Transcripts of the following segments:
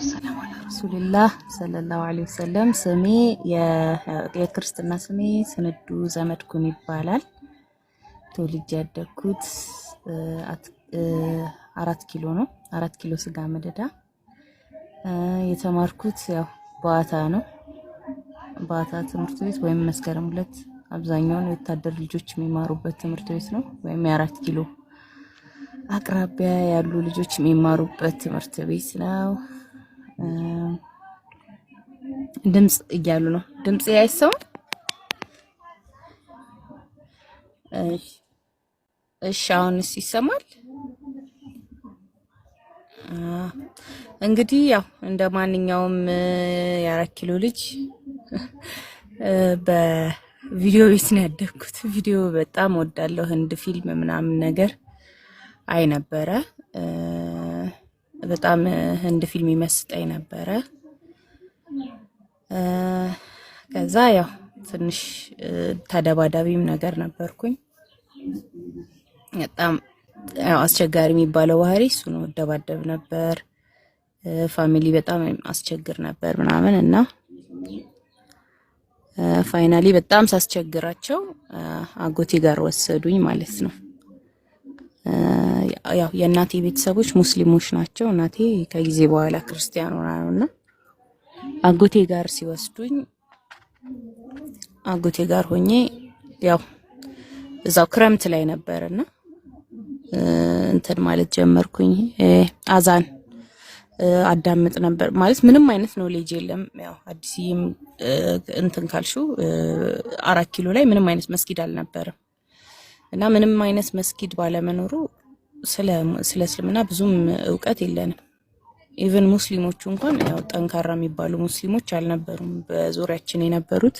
ሰላም አለ ረሱልላህ ሰለላሁ ዐለይሂ ወሰለም። ስሜ የክርስትና ስሜ ስንዱ ዘመድኩን ይባላል። ተወልጄ ያደግኩት 4 ኪሎ ነው። 4 ኪሎ ስጋ መደዳ። የተማርኩት ያው በዋታ ነው። በዋታ ትምህርት ቤት ወይም መስከረም 2 አብዛኛውን የወታደር ልጆች የሚማሩበት ትምህርት ቤት ነው። ወይም የ4 ኪሎ አቅራቢያ ያሉ ልጆች የሚማሩበት ትምህርት ቤት ነው። ድምጽ እያሉ ነው። ድምጽ ያይሰው። እሺ አሁንስ ይሰማል? እንግዲህ ያው እንደ ማንኛውም የ4 ኪሎ ልጅ በቪዲዮ ቤት ነው ያደግኩት። ቪዲዮ በጣም ወዳለሁ። ህንድ ፊልም ምናምን ነገር አይ ነበረ። በጣም ህንድ ፊልም ይመስጠኝ ነበረ። ከዛ ያው ትንሽ ተደባዳቢም ነገር ነበርኩኝ። በጣም ያው አስቸጋሪ የሚባለው ባህሪ እሱ ነው። ደባደብ ነበር። ፋሚሊ በጣም አስቸግር ነበር ምናምን እና ፋይናሊ በጣም ሳስቸግራቸው አጎቴ ጋር ወሰዱኝ ማለት ነው። ያው የእናቴ ቤተሰቦች ሙስሊሞች ናቸው። እናቴ ከጊዜ በኋላ ክርስቲያን ሆና ነውና አጎቴ ጋር ሲወስዱኝ አጎቴ ጋር ሆኜ ያው እዛው ክረምት ላይ ነበርና እንትን ማለት ጀመርኩኝ። አዛን አዳምጥ ነበር ማለት ምንም አይነት ኖሌጅ የለም። ያው አዲስም እንትን ካልሹ 4 ኪሎ ላይ ምንም አይነት መስጊድ አልነበረም እና ምንም አይነት መስጊድ ባለመኖሩ ስለ እስልምና ብዙም እውቀት የለንም። ኢቭን ሙስሊሞቹ እንኳን ያው ጠንካራ የሚባሉ ሙስሊሞች አልነበሩም በዙሪያችን የነበሩት።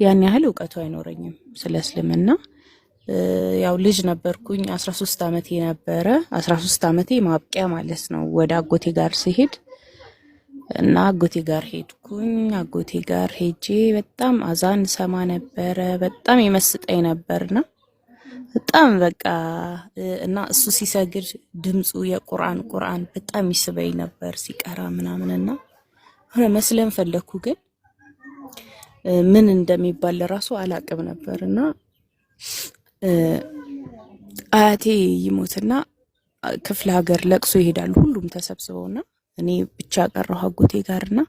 ያን ያህል እውቀቱ አይኖረኝም ስለ እስልምና። ያው ልጅ ነበርኩኝ። 13 ዓመቴ ነበረ። 13 ዓመቴ ማብቂያ ማለት ነው ወደ አጎቴ ጋር ሲሄድ እና አጎቴ ጋር ሄድኩኝ። አጎቴ ጋር ሄጄ በጣም አዛን ሰማ ነበረ። በጣም ይመስጠኝ ነበርና በጣም በቃ እና እሱ ሲሰግድ ድምፁ የቁርአን በጣም ይስበኝ ነበር ሲቀራ ምናምንና ሆነ መስለም ፈለኩ። ግን ምን እንደሚባል ለራሱ አላቅም ነበርና አያቴ ይሞትና ክፍለ ሀገር ለቅሶ ይሄዳሉ ሁሉም ተሰብስበውና እኔ ብቻ ቀረሁ አጎቴ ጋርና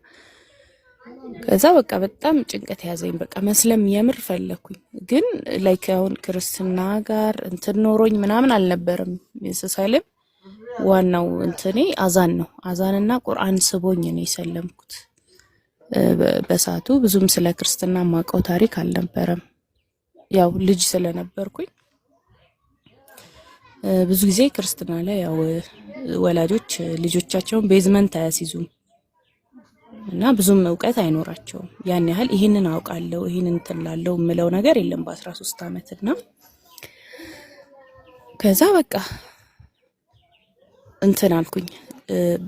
ከዛ በቃ በጣም ጭንቀት ያዘኝ። በቃ መስለም የምር ፈለኩኝ። ግን ላይክ አሁን ክርስትና ጋር እንትን ኖሮኝ ምናምን አልነበረም። የሰሳለም ዋናው እንትኔ አዛን ነው። አዛንና ቁርአን ስቦኝ ነው የሰለምኩት። በሳቱ ብዙም ስለ ክርስትና ማቀው ታሪክ አልነበረም። ያው ልጅ ስለነበርኩኝ ብዙ ጊዜ ክርስትና ላይ ያው ወላጆች ልጆቻቸውን ቤዝመንት አያስይዙም እና ብዙም እውቀት አይኖራቸውም። ያን ያህል ይሄንን አውቃለሁ ይሄንን ትላለው ምለው ነገር የለም በ13 ዓመትና ከዛ በቃ እንትን አልኩኝ።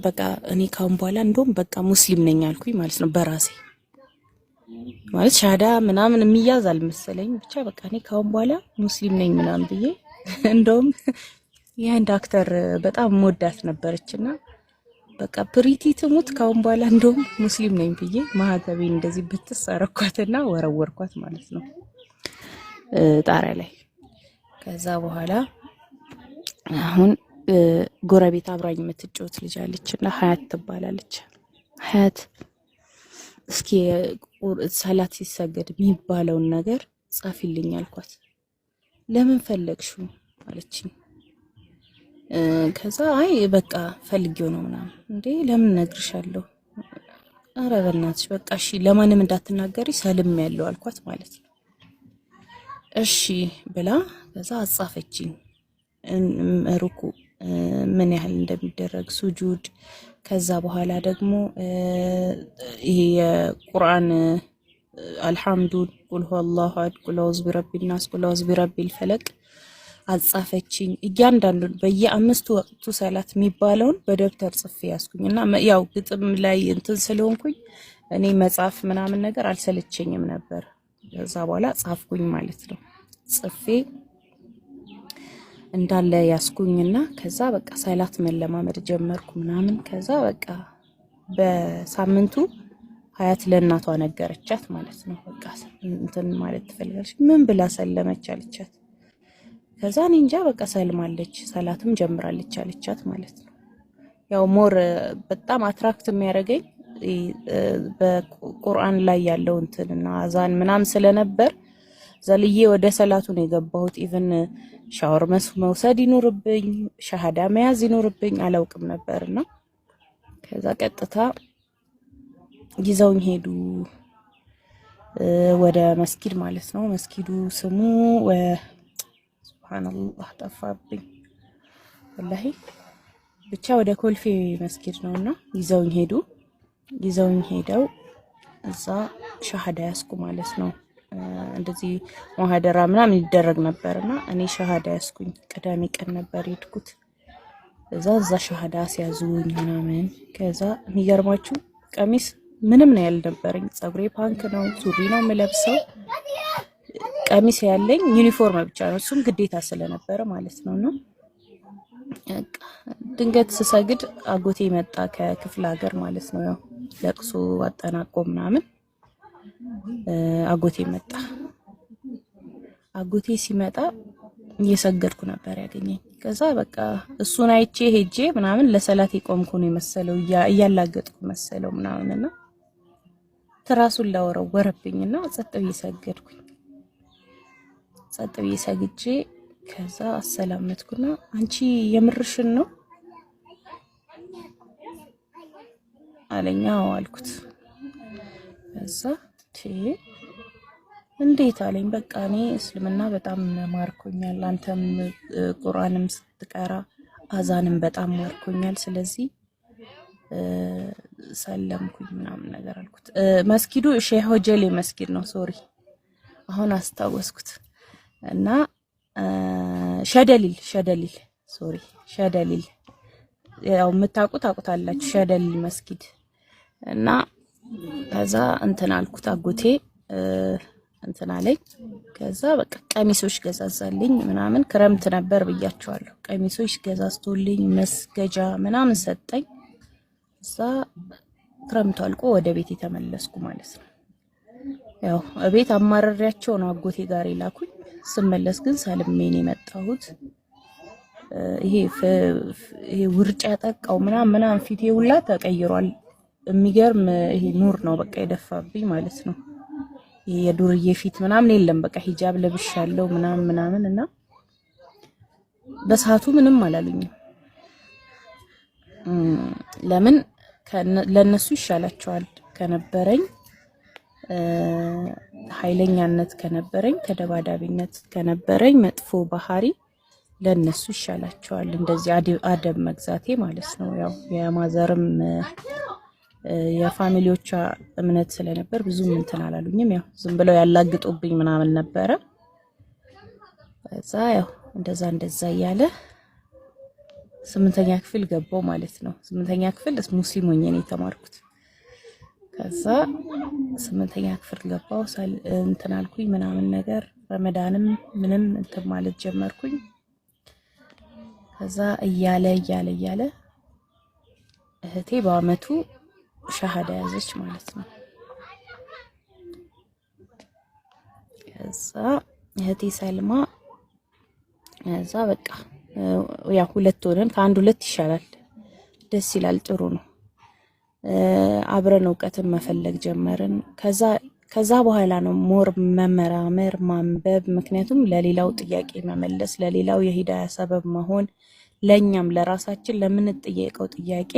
በቃ እኔ ካሁን በኋላ እንደውም በቃ ሙስሊም ነኝ አልኩኝ ማለት ነው በራሴ ማለት ሻዳ ምናምን የሚያዝ አልመሰለኝ። ብቻ በቃ እኔ ካሁን በኋላ ሙስሊም ነኝ ምናምን ብዬ እንደውም ያን ዳክተር በጣም ሞዳት ነበርችና በቃ ፕሪቲ ትሙት ካሁን በኋላ እንደውም ሙስሊም ነኝ ብዬ ማህተቤን እንደዚህ ብትሰረኳትና ወረወርኳት ማለት ነው ጣሪያ ላይ። ከዛ በኋላ አሁን ጎረቤት አብራኝ የምትጫወት ልጅ አለችና ሀያት ትባላለች። ሀያት እስኪ ሰላት ሲሰገድ የሚባለውን ነገር ጻፊልኝ አልኳት። ለምን ፈለግሽው አለችኝ። ከዛ አይ በቃ ፈልጌው ነው ምናምን። እንዴ ለምን ነግርሻለሁ? ኧረ በእናትሽ በቃ እሺ ለማንም እንዳትናገሪ ሰልም ያለው አልኳት ማለት ነው። እሺ ብላ ከዛ አጻፈችኝ ሩኩ ምን ያህል እንደሚደረግ ሱጁድ። ከዛ በኋላ ደግሞ ይሄ የቁርአን አልሐምዱ ቁል ሁወላሁ አሐድ ቁል አዑዙ ቢረቢል ናስ ቁል አዑዙ ቢረቢል ፈለቅ አጻፈችኝ። እያንዳንዱን በየ5 ወቅቱ ሰላት የሚባለውን በደብተር ጽፌ ያስኩኝና ያው ግጥም ላይ እንትን ስለሆንኩኝ እኔ መጻፍ ምናምን ነገር አልሰለቸኝም ነበር። ከዛ በኋላ ጻፍኩኝ ማለት ነው። ጽፌ እንዳለ ያስኩኝና ከዛ በቃ ሰላት መለማመድ ጀመርኩ ምናምን። ከዛ በቃ በሳምንቱ ሀያት ለእናቷ ነገረቻት ማለት ነው። በቃ እንትን ማለት ትፈልጋለች ምን ብላ ሰለመች አለቻት። ከዛ እኔ እንጃ በቃ ሰልማለች፣ ሰላትም ጀምራለች አለቻት ማለት ነው። ያው ሞር በጣም አትራክት የሚያደርገኝ በቁርአን ላይ ያለው እንትንና አዛን ምናምን ስለነበር ዘልዬ ወደ ሰላቱ ነው የገባሁት። ኢቭን ሻወር መውሰድ ይኖርብኝ ሻሃዳ መያዝ ይኖርብኝ አላውቅም ነበርና ከዛ ቀጥታ ይዘውኝ ሄዱ ወደ መስጊድ ማለት ነው። መስጊዱ ስሙ ሱብሃንአላህ ጠፋብኝ ወላሂ፣ ብቻ ወደ ኮልፌ መስጊድ ነውና ይዘውኝ ሄዱ። ይዘውኝ ሄደው እዛ ሻሃዳ ያስኩ ማለት ነው። እንደዚህ ሙሐደራ ምናምን ይደረግ ነበርና እኔ ሻሃዳ ያስኩኝ። ቅዳሜ ቀን ነበር የሄድኩት። እዛ ሻሃዳ ሲያዙኝ ምናምን ከዛ የሚገርማችሁ ቀሚስ ምንም ነው ያልነበረኝ። ጸጉሬ ፓንክ ነው፣ ሱሪ ነው የምለብሰው። ቀሚስ ያለኝ ዩኒፎርም ብቻ ነው፣ እሱም ግዴታ ስለነበረ ማለት ነውና ድንገት ስሰግድ አጎቴ መጣ ከክፍለ ሀገር ማለት ነው። ያው ለቅሶ አጠናቆ ምናምን አጎቴ መጣ። አጎቴ ሲመጣ እየሰገድኩ ነበር ያገኘኝ። ከዛ በቃ እሱን አይቼ ሄጄ ምናምን ለሰላት የቆምኩ ነው የመሰለው፣ እያላገጥኩ መሰለው ምናምንና ትራሱን ላወረወረብኝና ጸጥ ብዬ ሰገድኩኝ። ጸጥ ብዬ ሰግጄ ከዛ አሰላመትኩና አንቺ የምርሽን ነው አለኛው አልኩት። ከዛ እንዴት አለኝ። በቃ እኔ እስልምና በጣም ማርኮኛል፣ አንተም ቁርአንም ስትቀራ አዛንም በጣም ማርኮኛል፣ ስለዚህ ሰለምኩኝ ምናምን ነገር አልኩት። መስጊዱ ሼህ ሆጀሌ መስጊድ ነው፣ ሶሪ አሁን አስታወስኩት። እና ሸደሊል ሶሪ ሸደሊል ያው የምታውቁት አውቁታላችሁ፣ ሸደሊል መስጊድ። እና ከዛ እንትን አልኩት አጎቴ እንትን አለኝ። ከዛ በቃ ቀሚሶች ገዛዛልኝ ምናምን፣ ክረምት ነበር ብያቸዋለሁ። ቀሚሶች ገዛዝቶልኝ መስገጃ ምናምን ሰጠኝ። እዛ ክረምቱ አልቆ ወደ ቤት የተመለስኩ ማለት ነው። ያው እቤት አማረሪያቸው ነው አጎቴ ጋር ይላኩኝ። ስመለስ ግን ሰልሜን የመጣሁት ይሄ ውርጭ ያጠቃው ምናምን ፊቴ ሁላ ተቀይሯል። የሚገርም ይሄ ኑር ነው በቃ የደፋብኝ ማለት ነው። ይሄ የዱርዬ ፊት ምናምን የለም በቃ ሂጃብ ለብሻለሁ ምናምን እና በሰዓቱ ምንም አላሉኝም። ለምን ለነሱ ይሻላቸዋል ከነበረኝ ኃይለኛነት ከነበረኝ ተደባዳቢነት ከነበረኝ መጥፎ ባህሪ ለነሱ ይሻላቸዋል እንደዚህ አደብ መግዛቴ ማለት ነው። ያው የማዘርም የፋሚሊዎቿ እምነት ስለነበር ብዙም እንትን አላሉኝም። ያው ዝም ብለው ያላግጡብኝ ምናምን ነበረ። ከዛ ያው እንደዛ እያለ 8ኛ ክፍል ገባው ማለት ነው። 8ኛ ክፍል ሙስሊም ሆኜ ነው የተማርኩት። ከዛ 8ኛ ክፍል ገባው እንትን አልኩኝ ምናምን ነገር ረመዳንም ምንም እንትን ማለት ጀመርኩኝ። ከዛ እያለ እህቴ በአመቱ ሻሃዳ ያዘች ማለት ነው። ከዛ እህቴ ሰልማ ከዛ በቃ ያ ሁለት ሆነን ከአንድ ሁለት ይሻላል፣ ደስ ይላል፣ ጥሩ ነው። አብረን እውቀትን መፈለግ ጀመርን። ከዛ በኋላ ነው ሞር መመራመር ማንበብ፣ ምክንያቱም ለሌላው ጥያቄ መመለስ፣ ለሌላው የሂዳያ ሰበብ መሆን፣ ለኛም ለራሳችን ለምንጠየቀው ጥያቄ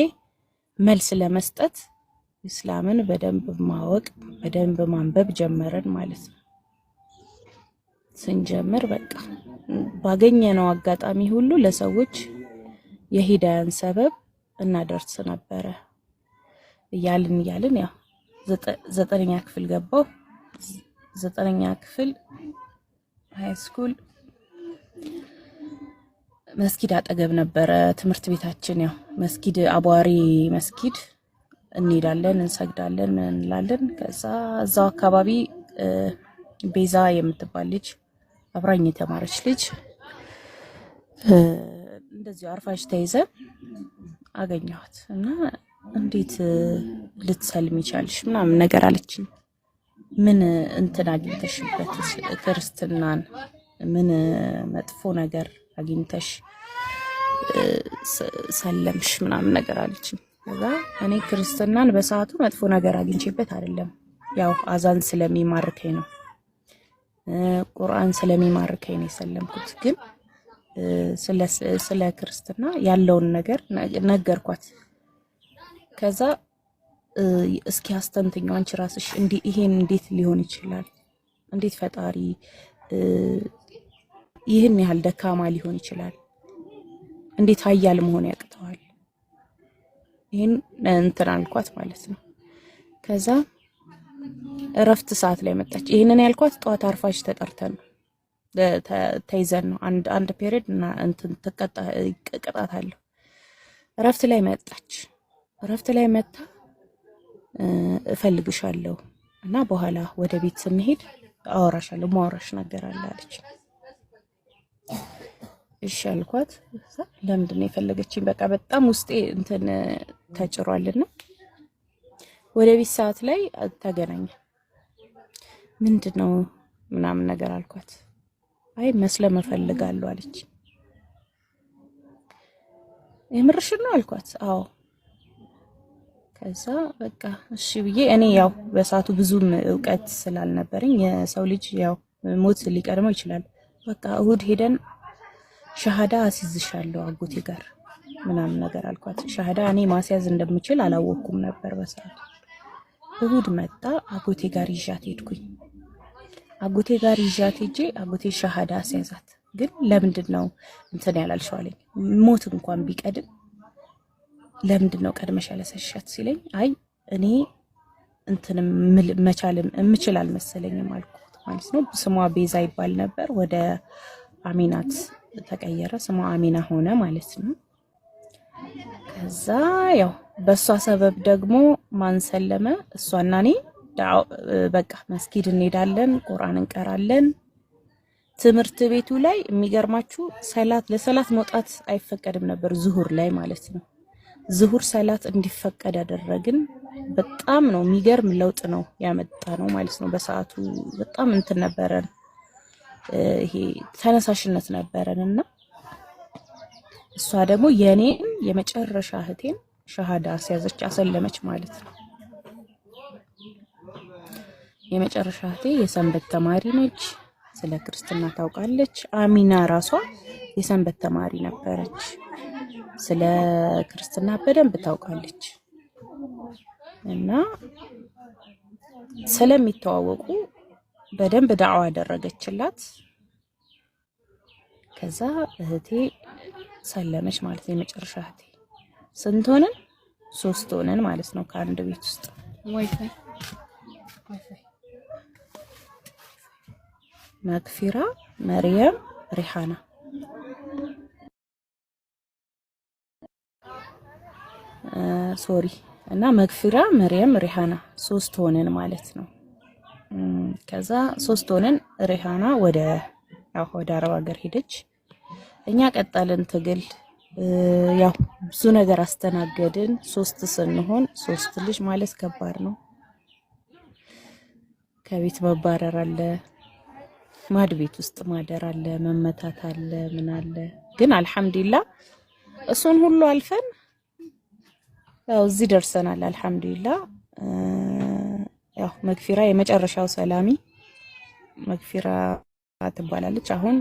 መልስ ለመስጠት ኢስላምን በደንብ ማወቅ በደንብ ማንበብ ጀመረን ማለት ነው። ስንጀምር በቃ ባገኘነው አጋጣሚ ሁሉ ለሰዎች የሂዳያን ሰበብ እናደርስ ነበረ። እያልን ያው 9ኛ ክፍል ገባው። 9ኛ ክፍል ሃይ ስኩል መስጊድ አጠገብ ነበረ ትምህርት ቤታችን። ያው መስጊድ አቧሪ መስጊድ እንሄዳለን፣ እንሰግዳለን፣ ምን እንላለን። ከዛ እዛው አካባቢ ቤዛ የምትባል ልጅ አብራኝ የተማረች ልጅ እንደዚህ አርፋሽ ተይዘ አገኘኋት እና እንዴት ልትሰልም ይቻልሽ ምናምን ነገር አለችኝ። ምን እንትን አግኝተሽበት ክርስትናን ምን መጥፎ ነገር አግኝተሽ ሰለምሽ ምናምን ነገር አለችኝ። ከዛ እኔ ክርስትናን በሰዓቱ መጥፎ ነገር አግኝቼበት አይደለም፣ ያው አዛን ስለሚማርከኝ ነው፣ ቁርአን ስለሚማርከኝ ነው የሰለምኩት። ግን ስለ ክርስትና ያለውን ነገር ነገርኳት። ከዛ እስኪ አስተንትኙ አንቺ ራስሽ ይሄን እንዴት ሊሆን ይችላል? እንዴት ፈጣሪ ይህን ያህል ደካማ ሊሆን ይችላል? እንዴት ኃያል መሆን ያቅተዋል? ይሄን እንትን አልኳት ማለት ነው። ከዛ እረፍት ሰዓት ላይ መጣች። ይሄንን ያልኳት ጠዋት አርፋሽ ተጠርተን ተይዘን ነው አንድ ፔሪድ እና እንትን ቅጣት አለው። እረፍት ላይ መጣች። እረፍት ላይ መጣ እፈልግሻለሁ እና በኋላ ወደ ቤት ስንሄድ አወራሻለሁ ማወራሽ ነገር አለ አለች። እሺ አልኳት። ለምንድን ነው የፈለገችኝ? በቃ በጣም ውስጤ እንትን ተጭሯልና ወደ ቤት ሰዓት ላይ ተገናኘ። ምንድነው ምናምን ነገር አልኳት። አይ መስለም እፈልጋለሁ አለች። የምርሽን ነው አልኳት። አዎ። ከዛ በቃ እሺ ብዬ እኔ ያው በሰዓቱ ብዙም እውቀት ስላልነበረኝ የሰው ልጅ ያው ሞት ሊቀድመው ይችላል። በቃ እሁድ ሄደን ሻሃዳ አስይዝሻለሁ አጎቴ ጋር ምናምን ነገር አልኳት። ሻሃዳ እኔ ማስያዝ እንደምችል አላወኩም ነበር በሰዓቱ። እሁድ መጣ። አጎቴ ጋር ይዣት ሄድኩኝ። አጎቴ ጋር ይዣት ሄጄ አጎቴ ሻሃዳ አስያዛት። ግን ለምንድን ነው እንትን ያላልሽው አለኝ። ሞት እንኳን ቢቀድም ለምንድን ነው ቀድመሽ ያለሰሻት ሲለኝ፣ አይ እኔ እንትን መቻልም እምችል አልመሰለኝም አልኩት ማለት ነው። ስሟ ቤዛ ይባል ነበር፣ ወደ አሚናት ተቀየረ። ስሟ አሚና ሆነ ማለት ነው። ከዛ ያው በእሷ ሰበብ ደግሞ ማን ሰለመ? እሷና እኔ በቃ መስጊድ እንሄዳለን፣ ቁርአን እንቀራለን። ትምህርት ቤቱ ላይ የሚገርማችሁ ለሰላት መውጣት አይፈቀድም ነበር፣ ዙሁር ላይ ማለት ነው። ዙሁር ሰላት እንዲፈቀድ ያደረግን በጣም ነው የሚገርም ለውጥ ነው ያመጣ ነው ማለት ነው። በሰዓቱ በጣም እንትን ነበረን፣ ይሄ ተነሳሽነት ነበረን እና እሷ ደግሞ የኔን የመጨረሻ እህቴን ሻሃዳ አስያዘች፣ አሰለመች ማለት ነው። የመጨረሻ እህቴ የሰንበት ተማሪ ነች፣ ስለ ክርስትና ታውቃለች። አሚና ራሷ የሰንበት ተማሪ ነበረች፣ ስለ ክርስትና በደንብ ታውቃለች። እና ስለሚተዋወቁ በደንብ ዳዕዋ አደረገችላት። ከዛ እህቴ ሰለመች ማለት ነው። የመጨረሻ እህቴ ስንት ሆነን? 3 ሆነን ማለት ነው ከአንድ ቤት ውስጥ። መግፊራ፣ መርየም፣ ሪሃና ሶሪ እና መግፊራ፣ መርየም፣ ሪሃና 3 ሆነን ማለት ነው። ከዛ 3 ሆነን ሪሃና ወደ አረብ ሀገር ሄደች። እኛ ቀጠልን ትግል። ያው ብዙ ነገር አስተናገድን። 3 ስንሆን 3 ልጅ ማለት ከባድ ነው። ከቤት መባረር አለ፣ ማድ ቤት ውስጥ ማደር አለ፣ መመታት አለ፣ ምን አለ። ግን አልሐምዱሊላህ እሱን ሁሉ አልፈን ያው እዚህ ደርሰናል። አልሐምዱሊላህ ያው መግፊራ የመጨረሻው ሰላሚ መግፊራ ትባላለች። አሁን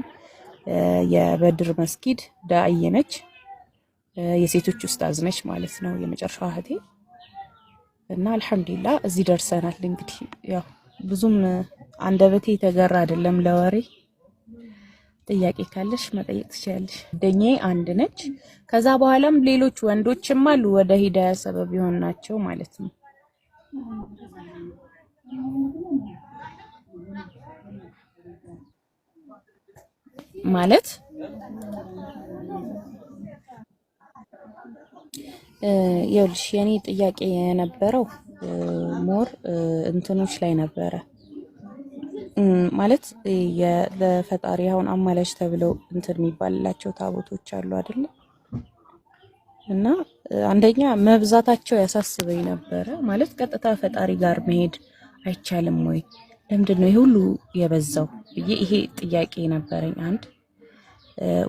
የበድር መስጊድ ዳዒ ነች፣ የሴቶች ኡስታዝ ነች ማለት ነው የመጨረሻው እህቴ። እና አልሐምዱሊላህ እዚህ ደርሰናል። እንግዲህ ያው ብዙም አንደበቴ የተገራ አይደለም ለወሬ። ጥያቄ ካለሽ መጠየቅ ትችያለሽ። ጓደኛዬ አንድ ነች። ከዛ በኋላም ሌሎች ወንዶችም አሉ ወደ ሂዳያ ሰበብ ይሆን ናቸው ማለት ነው። ማለት ይኸውልሽ የኔ ጥያቄ የነበረው ሞር እንትኖች ላይ ነበረ። ማለት ለፈጣሪ አሁን አማላጅ ተብለው እንትን የሚባልላቸው ታቦቶች አሉ አይደል? እና አንደኛ መብዛታቸው ያሳስበኝ ነበረ። ማለት ቀጥታ ፈጣሪ ጋር መሄድ አይቻልም ወይ? ለምንድን ነው ይሄ ሁሉ የበዛው ብዬ ይሄ ጥያቄ ነበረኝ። አንድ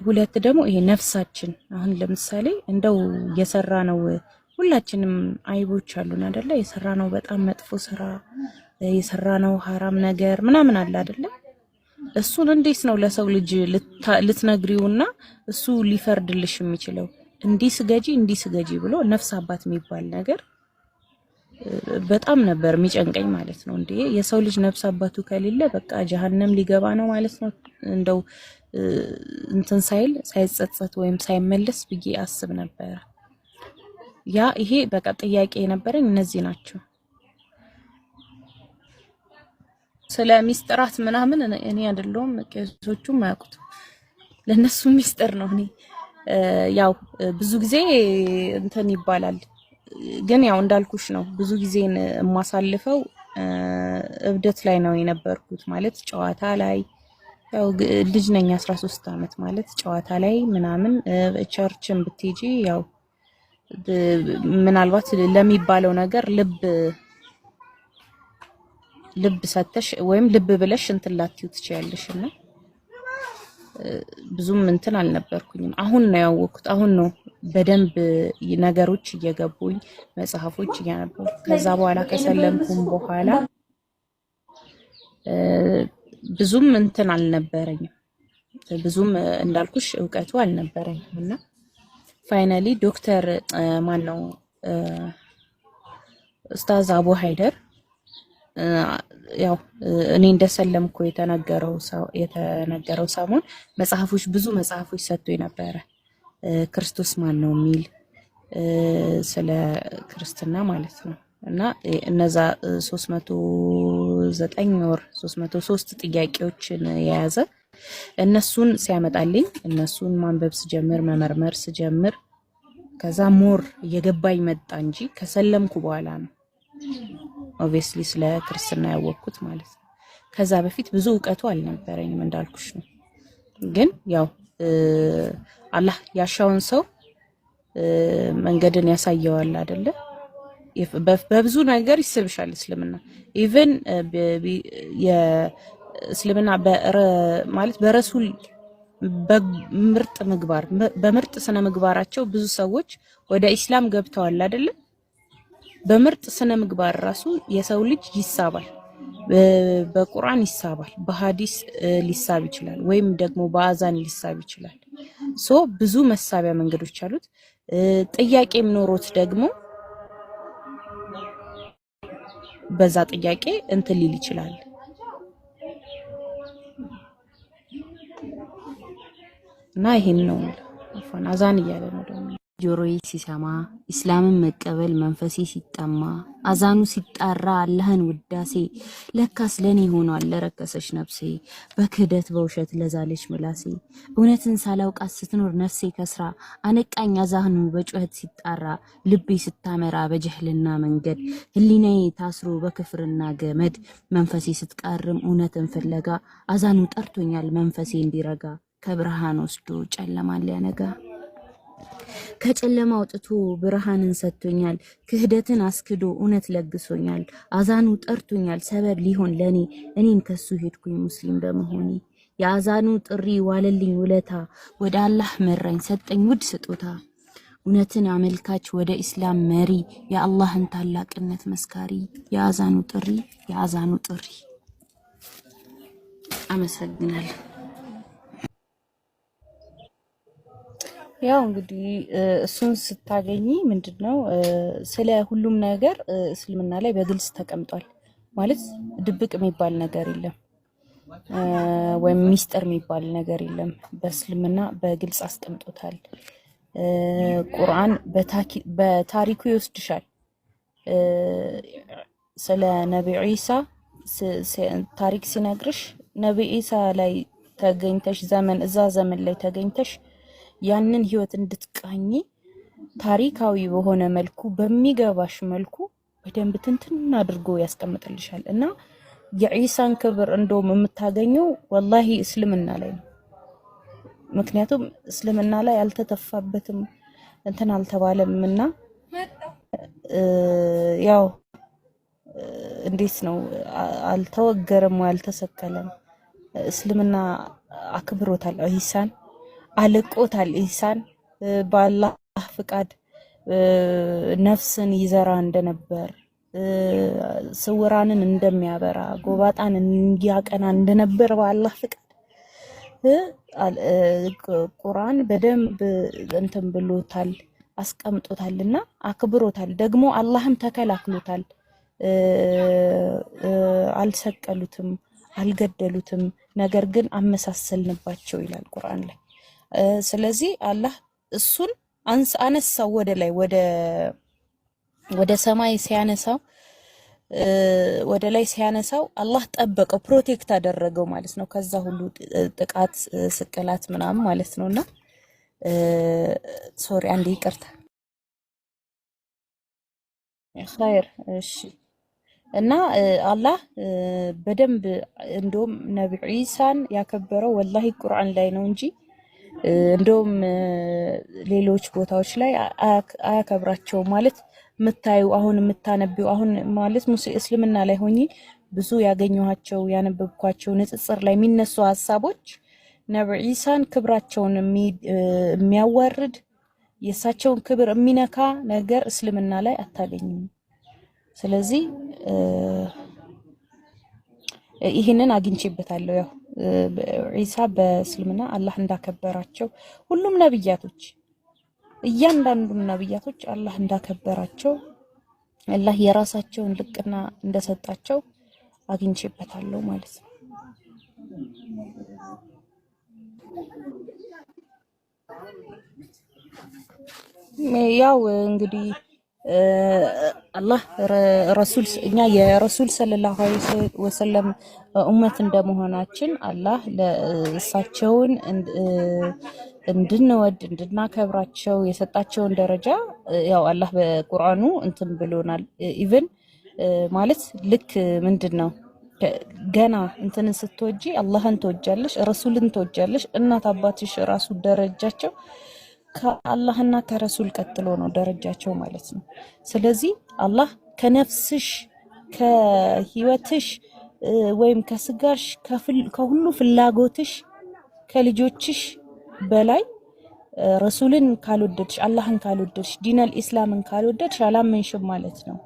ሁለት ደግሞ ይሄ ነፍሳችን አሁን ለምሳሌ እንደው የሰራ ነው ሁላችንም አይቦች አሉን አይደለ? የሰራ ነው በጣም መጥፎ ስራ የሰራ ነው ሐራም ነገር ምናምን አለ አይደለ? እሱን እንዴት ነው ለሰው ልጅ ልትነግሪውና እሱ ሊፈርድልሽ የሚችለው? እንዲህ ስገጂ ብሎ ነፍስ አባት የሚባል ነገር በጣም ነበር የሚጨንቀኝ ማለት ነው። እንዴ የሰው ልጅ ነፍስ አባቱ ከሌለ በቃ ጀሃነም ሊገባ ነው ማለት ነው። እንደው እንትን ሳይጸጸት ወይም ሳይመለስ ብዬ አስብ ነበር። ይሄ በቃ ጥያቄ የነበረኝ እነዚህ ናቸው። ስለ ሚስጥራት ምናምን እኔ አይደለሁም ቄሶቹም አያውቁትም። ለነሱ ሚስጥር ነው። እኔ ያው ብዙ ጊዜ እንትን ይባላል፣ ግን ያው እንዳልኩሽ ነው። ብዙ ጊዜን የማሳልፈው እብደት ላይ ነው የነበርኩት። ማለት ጨዋታ ላይ ያው ልጅ ነኝ 13 ዓመት ማለት ጨዋታ ላይ ምናምን ቸርችን ብትሄጂ ያው ምናልባት ለሚባለው ነገር ልብ ሰተሽ ወይም ልብ ብለሽ እንትን ላትዩ ትችያለሽና ብዙም እንትን አልነበርኩኝም። አሁን ነው ያወቅኩት። አሁን ነው በደንብ ነገሮች እየገቡኝ መጽሐፎች እያነበብኩ ከዛ በኋላ ከሰለምኩም በኋላ ብዙም እንትን አልነበረኝም። ብዙም እንዳልኩሽ እውቀቱ አልነበረኝም እና ፋይናሊ ዶክተር ማን ነው ኡስታዝ አቡ ሃይደር ያው እኔ እንደሰለምኩ የተነገረው ሰሞን ብዙ መጽሐፎች ሰጥቶኝ ነበረ። ክርስቶስ ማን ነው የሚል ስለ ክርስትና ማለት ነው እና እነዛ 309 ወር 303 ጥያቄዎችን የያዘ እነሱን ሲያመጣልኝ እነሱን ማንበብ ስጀምር መመርመር ስጀምር ከዛ ሞር እየገባኝ መጣ እንጂ ከሰለምኩ በኋላ ነው ኦብቪየስሊ ስለ ክርስትና ያወቅኩት ማለት ነው። ከዛ በፊት ብዙ እውቀቱ አልነበረኝም እንዳልኩሽ ነው። ግን ያው አላህ ያሻውን ሰው መንገድን ያሳየዋል አይደለ? በብዙ ነገር ይስብሻል እስልምና። ኢቭን የእስልምና ማለት በረሱል በምርጥ ስነ ምግባራቸው ብዙ ሰዎች ወደ ኢስላም ገብተዋል አይደለ? በምርጥ ስነ ምግባር ራሱ የሰው ልጅ ይሳባል። በቁርአን ይሳባል፣ በሐዲስ ሊሳብ ይችላል፣ ወይም ደግሞ በአዛን ሊሳብ ይችላል። ሶ ብዙ መሳቢያ መንገዶች አሉት። ጥያቄም ኖሮት ደግሞ በዛ ጥያቄ እንትን ሊል ይችላል። እና ይሄን ነው አፋን አዛን እያለ ነው ደግሞ ጆሮዬ ሲሰማ ኢስላምን መቀበል መንፈሴ ሲጠማ አዛኑ ሲጣራ አላህን ውዳሴ ለካስ ለኔ ሆኗል ለረከሰች ነፍሴ በክህደት በውሸት ለዛለች ምላሴ እውነትን ሳላውቃት ስትኖር ነፍሴ ከስራ አነቃኝ አዛኑ በጩኸት ሲጣራ ልቤ ስታመራ በጀህልና መንገድ ህሊናዬ ታስሮ በክፍርና ገመድ መንፈሴ ስትቃርም እውነትን ፍለጋ አዛኑ ጠርቶኛል መንፈሴ እንዲረጋ ከብርሃን ወስዶ ጨለማን ሊያነጋ ከጨለማ አውጥቶ ብርሃንን ሰጥቶኛል ክህደትን አስክዶ እውነት ለግሶኛል አዛኑ ጠርቶኛል ሰበብ ሊሆን ለኔ እኔን ከሱ ሄድኩኝ ሙስሊም በመሆኔ የአዛኑ ጥሪ ዋለልኝ ውለታ ወደ አላህ መራኝ ሰጠኝ ውድ ስጦታ እውነትን አመልካች ወደ ኢስላም መሪ የአላህን ታላቅነት መስካሪ የአዛኑ ጥሪ አመሰግናለሁ። ያው እንግዲህ እሱን ስታገኚ ምንድነው ስለ ሁሉም ነገር እስልምና ላይ በግልጽ ተቀምጧል። ማለት ድብቅ የሚባል ነገር የለም፣ ወይም ሚስጥር የሚባል ነገር የለም። በእስልምና በግልጽ አስቀምጦታል። ቁርአን በታሪኩ ይወስድሻል። ስለ ነብዩ ኢሳ ታሪክ ሲነግርሽ ነብዩ ኢሳ ላይ ተገኝተሽ እዛ ዘመን ላይ ተገኝተሽ ያንን ህይወት እንድትቃኝ ታሪካዊ በሆነ መልኩ በሚገባሽ መልኩ በደንብ ትንትን አድርጎ ያስቀምጥልሻል። እና የኢሳን ክብር እንደውም የምታገኘው ወላሂ እስልምና ላይ ነው። ምክንያቱም እስልምና ላይ አልተተፋበትም፣ እንትን አልተባለምና ያው እንዴት ነው አልተወገረም አልተሰቀለም። እስልምና አክብሮታል ኢሳን አልቆታል። ኢሳን በአላህ ፍቃድ ነፍስን ይዘራ እንደነበር ስውራንን እንደሚያበራ ጎባጣን እንዲያቀና እንደነበር በአላህ ፍቃድ ቁርአን በደንብ እንትን ብሎታል አስቀምጦታልና አክብሮታል። ደግሞ አላህም ተከላክሎታል። አልሰቀሉትም አልገደሉትም፣ ነገር ግን አመሳሰልንባቸው ይላል ቁርአን ላይ። ስለዚህ አላህ እሱን አነሳው ወደ ላይ ወደ ሰማይ ሲያነሳው ወደ ላይ ሲያነሳው አላህ ጠበቀው፣ ፕሮቴክት አደረገው ማለት ነው ከዛ ሁሉ ጥቃት ስቅላት ምናምን ማለት ነውና ሶሪ አንዴ ይቅርታ ኸይር እሺ። እና አላህ በደንብ እንደውም ነብዩ ኢሳን ያከበረው ወላሂ ቁርአን ላይ ነው እንጂ እንደውም ሌሎች ቦታዎች ላይ አያከብራቸው ማለት ምታዩ አሁን የምታነቢው አሁን ማለት እስልምና ላይ ሆኜ ብዙ ያገኘኋቸው ያነበብኳቸው ንጽጽር ላይ የሚነሱ ሐሳቦች ነብዩ ኢሳን ክብራቸውን የሚያዋርድ የእሳቸውን ክብር የሚነካ ነገር እስልምና ላይ አታገኝም። ስለዚህ ይህንን አግኝቼበታለሁ። ያው ኢሳ በእስልምና አላህ እንዳከበራቸው ሁሉም ነብያቶች እያንዳንዱ ነብያቶች አላህ እንዳከበራቸው አላህ የራሳቸውን ልቅና እንደሰጣቸው አግኝቼበታለሁ ማለት ነው። ያው እንግዲህ አላህ ረሱል እኛ የረሱል ሰለላሁ ዐለይሂ ወሰለም ኡመት እንደመሆናችን አላህ ለእሳቸውን እንድንወድ እንድናከብራቸው የሰጣቸውን ደረጃ ያው አላህ በቁርአኑ እንትን ብሎናል። ኢቭን ማለት ልክ ምንድነው ገና እንትን ስትወጂ አላህን ትወጃለሽ፣ ረሱልን ትወጃለሽ። እናት አባትሽ ራሱ ደረጃቸው ከአላህና ከረሱል ቀጥሎ ነው ደረጃቸው ማለት ነው። ስለዚህ አላህ ከነፍስሽ ከህይወትሽ ወይም ከስጋሽ ከሁሉ ፍላጎትሽ ከልጆችሽ በላይ ረሱልን ካልወደድሽ አላህን ካልወደድሽ ዲነል ኢስላምን ካልወደድሽ አላመንሽም ማለት ነው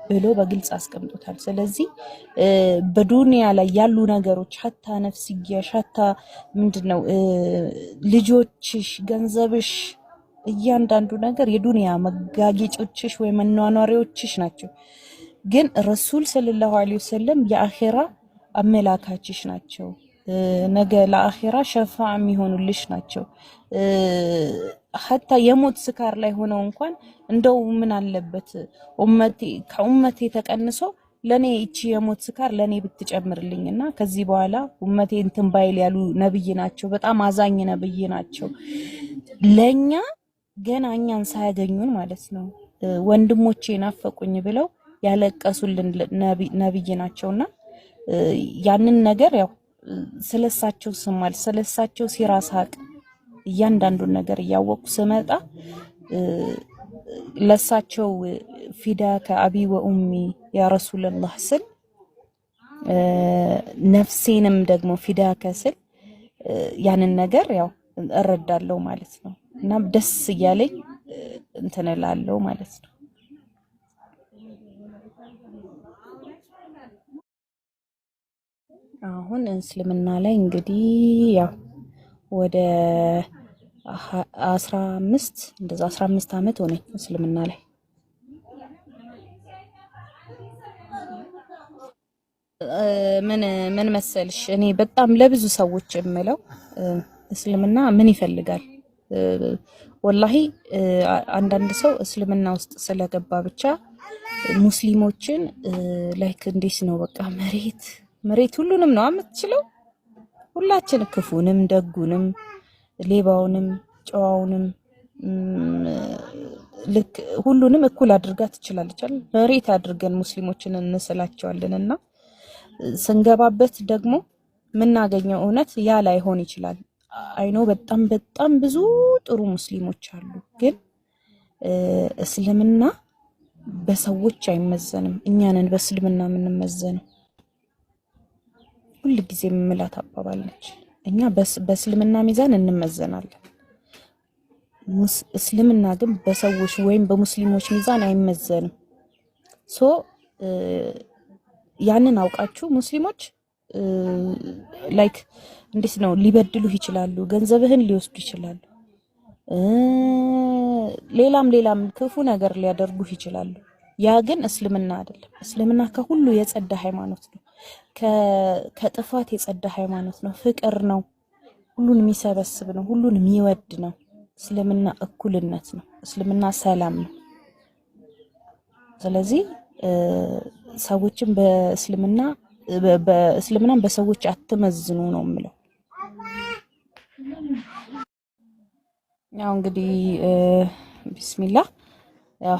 ብሎ በግልጽ አስቀምጦታል። ስለዚህ በዱንያ ላይ ያሉ ነገሮች ሐታ ነፍስያሽ ሐታ ምንድነው ልጆችሽ፣ ገንዘብሽ፣ እያንዳንዱ ነገር የዱንያ መጋጌጮችሽ ወይ መኗኗሪዎችሽ ናቸው። ግን ረሱል ሰለላሁ ዐለይሂ ወሰለም የአኺራ አመላካችሽ ናቸው። ነገ ለአኺራ ሸፋ የሚሆኑልሽ ናቸው። ሐታ የሞት ስካር ላይ ሆነው እንኳን እንደው ምን አለበት ከኡመቴ ተቀንሶ ለኔ እቺ የሞት ስካር ለኔ ብትጨምርልኝና ከዚህ በኋላ ኡመቴ እንትን ባይል ያሉ ነብይ ናቸው። በጣም አዛኝ ነብይ ናቸው። ለኛ ገና እኛን ሳያገኙን ማለት ነው ወንድሞቼ ናፈቁኝ ብለው ያለቀሱልን ነብይ ናቸውና ያንን ነገር ያው ስለሳቸው ስማል ስለሳቸው ሲራሳቅ እያንዳንዱን ነገር እያወቁ ስመጣ ለሳቸው ፊዳ ከአቢ ወኡሚ ያ ረሱላህ ስል ነፍሴንም ደግሞ ፊዳ ከስል ያንን ነገር ያው እረዳለሁ ማለት ነው። እና ደስ እያለኝ እንትን እላለሁ ማለት ነው። አሁን እስልምና ላይ እንግዲህ ያው ወደ 15 ዓመት ሆነኝ እስልምና ላይ። ምን መሰልሽ እኔ በጣም ለብዙ ሰዎች የምለው እስልምና ምን ይፈልጋል? ወላሂ አንዳንድ ሰው እስልምና ውስጥ ስለገባ ብቻ ሙስሊሞችን ላይክ እንዴት ነው በቃ መሬት ሁሉንም ነው የምትችለው። ሁላችን ክፉንም ደጉንም ሌባውንም ጨዋውንም ልክ ሁሉንም እኩል አድርጋ ትችላለች አይደል? መሬት አድርገን ሙስሊሞችን እንስላቸዋለንና ስንገባበት ደግሞ የምናገኘው እውነት ያ ላይሆን ይችላል። አይኖ በጣም ብዙ ጥሩ ሙስሊሞች አሉ፣ ግን እስልምና በሰዎች አይመዘንም። እኛ ነን በእስልምና የምንመዘነው። ሁሉ ጊዜ የምላት አባባል ነች። እኛ በእስልምና ሚዛን እንመዘናለን። እስልምና ግን በሰዎች ወይም በሙስሊሞች ሚዛን አይመዘንም። ሶ ያንን አውቃችሁ ሙስሊሞች ላይክ እንዴት ነው ሊበድሉህ ይችላሉ፣ ገንዘብህን ሊወስዱ ይችላሉ፣ ሌላም ክፉ ነገር ሊያደርጉህ ይችላሉ። ያ ግን እስልምና አይደለም። እስልምና ከሁሉ የጸዳ ሃይማኖት ነው። ከጥፋት የጸዳ ሃይማኖት ነው። ፍቅር ነው። ሁሉን የሚሰበስብ ነው። ሁሉን የሚወድ ነው። እስልምና እኩልነት ነው። እስልምና ሰላም ነው። ስለዚህ ሰዎችን በእስልምናም በሰዎች አትመዝኑ ነው የምለው። ያው እንግዲህ ቢስሚላህ ያው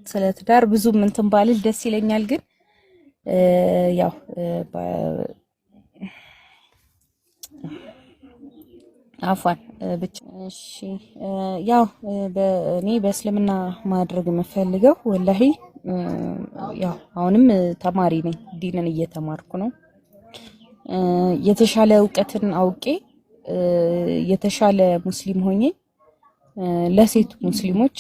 ስለ ትዳር ብዙም እንትን ባልል ደስ ይለኛል። ግን ያው አፏን ብቻ እሺ። ያው እኔ በእስልምና ማድረግ የምፈልገው ወላሂ ያው አሁንም ተማሪ ነኝ፣ ዲንን እየተማርኩ ነው። የተሻለ እውቀትን አውቄ የተሻለ ሙስሊም ሆኜ ለሴት ሙስሊሞች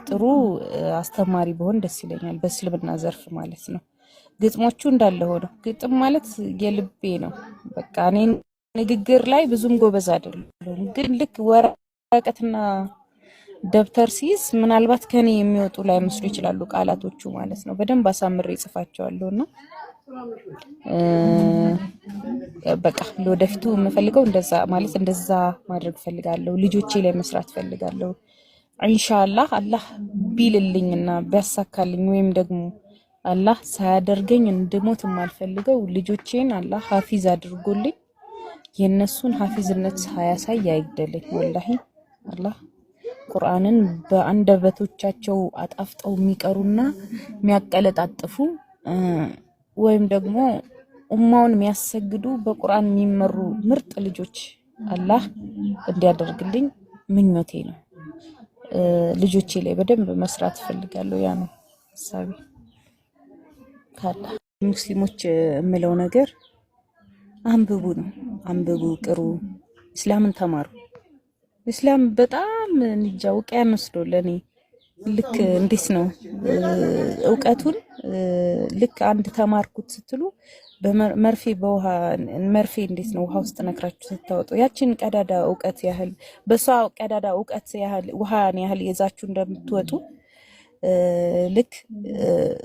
ጥሩ አስተማሪ በሆን ደስ ይለኛል። በእስልምና ዘርፍ ማለት ነው። ግጥሞቹ እንዳለ ሆነው ግጥም ማለት የልቤ ነው። በቃ እኔ ንግግር ላይ ብዙም ጎበዝ አይደለም፣ ግን ልክ ወረቀትና ደብተር ሲይዝ ምናልባት ከኔ የሚወጡ ላይ መስሉ ይችላሉ ቃላቶቹ ማለት ነው። በደንብ አሳምሬ ጽፋቸዋለሁና በቃ ለወደፊቱ የምፈልገው እንደዛ ማለት እንደዛ ማድረግ ፈልጋለሁ። ልጆቼ ላይ መስራት ፈልጋለሁ። ኢንሻአላህ አላህ ቢልልኝና ቢያሳካልኝ ወይም ደግሞ አላህ ሳያደርገኝ እንድሞት የማልፈልገው ልጆቼን አላህ ሐፊዝ አድርጎልኝ የነሱን ሐፊዝነት ሳያሳይ አይግደልኝ። ወላሂ አላህ ቁርአንን በአንደበቶቻቸው አጣፍጠው የሚቀሩና የሚያቀለጣጥፉ ወይም ደግሞ ኡማውን የሚያሰግዱ በቁርአን የሚመሩ ምርጥ ልጆች አላህ እንዲያደርግልኝ ምኞቴ ነው። ልጆቼ ላይ በደንብ መስራት ፈልጋለሁ። ያ ነው ሐሳቤ። ካላ ሙስሊሞች የምለው ነገር አንብቡ ነው። አንብቡ፣ ቅሩ፣ እስላምን ተማሩ። እስላም በጣም እንጃ ውቅያኖስ ነው ለኔ። ልክ እንዴት ነው እውቀቱን ልክ አንድ ተማርኩት ስትሉ በመርፌ በውሃ መርፌ እንዴት ነው ውሃ ውስጥ ነክራችሁ ስታወጡ ያችን ቀዳዳ እውቀት ያህል በሷ ቀዳዳ እውቀት ያህል ውሃን ያህል ይዛችሁ እንደምትወጡ ልክ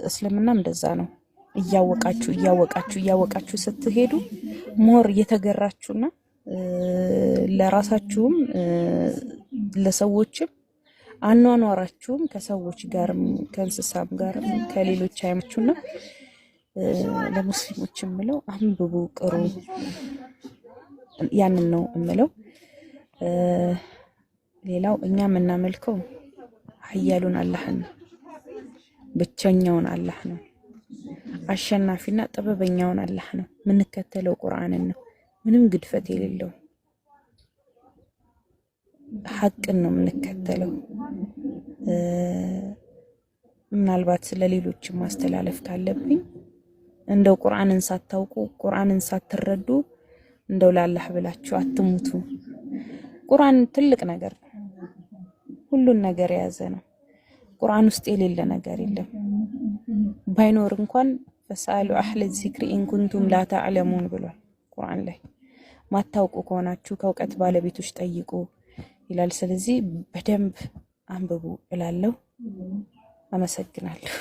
እስልምናም እንደዛ ነው። እያወቃችሁ ስትሄዱ ሞር እየተገራችሁና ለራሳችሁም ለሰዎችም አኗኗራችሁም ከሰዎች ጋርም ከእንስሳም ጋርም ከሌሎች አይመቹና ለሙስሊሞች የምለው አንብቡ፣ ቅሩ። ያንን ነው የምለው። ሌላው እኛ የምናመልከው ኃያሉን አላህን ነው፣ ብቸኛውን አላህ ነው፣ አሸናፊና ጥበበኛውን አላህ ነው። የምንከተለው ቁርአንን ነው፣ ምንም ግድፈት የሌለው ሐቅን ነው የምንከተለው። ምናልባት ለሌሎች ማስተላለፍ ካለብኝ እንደው ቁርአንን ሳታውቁ ቁርአንን ሳትረዱ እንደው ለአላህ ብላችሁ አትሙቱ። ቁርአን ትልቅ ነገር ነው፣ ሁሉን ነገር የያዘ ነው። ቁርአን ውስጥ የሌለ ነገር የለም። ባይኖር እንኳን ፈስአሉ አህለ ዚክሪ ኢን ኩንቱም ላ ተዕለሙን ብሏል ቁርአን ላይ። ማታውቁ ከሆናችሁ ከእውቀት ባለቤቶች ጠይቁ ይላል። ስለዚህ በደንብ አንብቡ እላለሁ። አመሰግናለሁ።